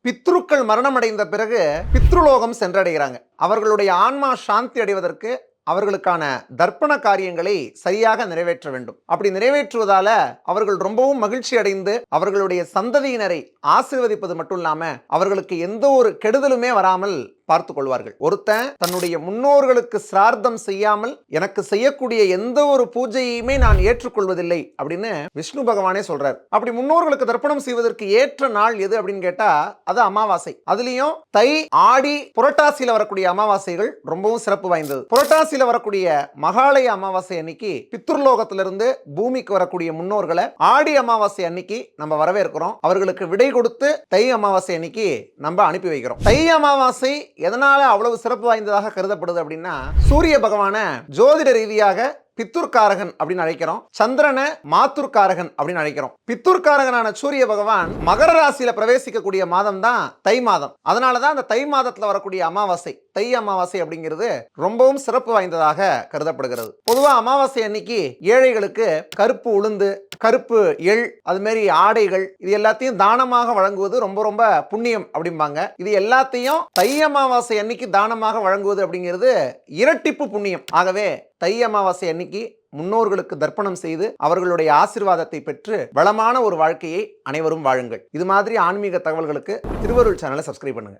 பித்ருக்கள் மரணமடைந்த பிறகு பித்ருலோகம் சென்றடைகிறாங்க. அவர்களுடைய ஆன்மா சாந்தி அடைவதற்கு அவர்களுக்கான தர்ப்பண காரியங்களை சரியாக நிறைவேற்ற வேண்டும். அப்படி நிறைவேற்றுவதால அவர்கள் ரொம்பவும் மகிழ்ச்சி அடைந்து அவர்களுடைய சந்ததியினரை ஆசீர்வதிப்பது மட்டும் இல்லாம அவர்களுக்கு எந்த ஒரு கெடுதலுமே வராமல் பார்த்துக் கொள்வார்கள். ஒருத்தன் தன்னுடைய முன்னோர்களுக்கு சிரார்த்தம் செய்யாமல் எனக்கு செய்யக்கூடிய எந்த ஒரு பூஜையுமே நான் ஏற்றுக்கொள்வதில்லை அப்படின்னு விஷ்ணு பகவானே சொல்றார். அப்படி முன்னோர்களுக்கு தர்ப்பணம் செய்வதற்கு ஏற்ற நாள் எது அப்படின்னு கேட்டா அது அமாவாசை. அதுலயும் தை, ஆடி, புரட்டாசியில வரக்கூடிய அமாவாசைகள் ரொம்பவும் சிறப்பு வாய்ந்தது. புரட்டாசியில வரக்கூடிய மகாலய அமாவாசை அன்னைக்கு பித்ருலோகத்திலிருந்து பூமிக்கு வரக்கூடிய முன்னோர்களை ஆடி அமாவாசை அன்னைக்கு நம்ம வரவேற்கிறோம். அவர்களுக்கு விடை கொடுத்து தை அமாவாசை அன்னைக்கு நம்ம அனுப்பி வைக்கிறோம். தை அமாவாசை எதனால அவ்வளவு சிறப்பு வாய்ந்ததாக கருதப்படுது அப்படின்னா, சூரிய பகவான ஜோதிட ரீதியாக பித்துர்காரகன் அப்படின்னு அழைக்கிறோம். சந்திரனை மாத்துர்காரகன் அப்படின்னு அழைக்கிறோம். பித்துர்காரகனான சூரிய பகவான் மகர ராசியில பிரவேசிக்கக்கூடிய மாதம் தான் தை மாதம். அதனாலதான் அந்த தை மாதத்துல வரக்கூடிய அமாவாசை, தை அமாவாசை அப்படிங்கிறது ரொம்பவும் சிறப்பு வாய்ந்ததாக கருதப்படுகிறது. பொதுவா அமாவாசை அன்னைக்கு ஏழைகளுக்கு கருப்பு உளுந்து, கருப்பு எள், அது மாதிரி ஆடைகள், இது எல்லாத்தையும் தானமாக வழங்குவது ரொம்ப ரொம்ப புண்ணியம் அப்படிம்பாங்க. இது எல்லாத்தையும் தை அமாவாசை அன்னைக்கு தானமாக வழங்குவது அப்படிங்கிறது இரட்டிப்பு புண்ணியம். ஆகவே தை அமாவாசை அன்னைக்கு முன்னோர்களுக்கு தர்ப்பணம் செய்து அவர்களுடைய ஆசீர்வாதத்தை பெற்று வளமான ஒரு வாழ்க்கையை அனைவரும் வாழுங்கள். இது மாதிரி ஆன்மீக தகவல்களுக்கு திருவருள் சேனலை சப்ஸ்கிரைப் பண்ணுங்க.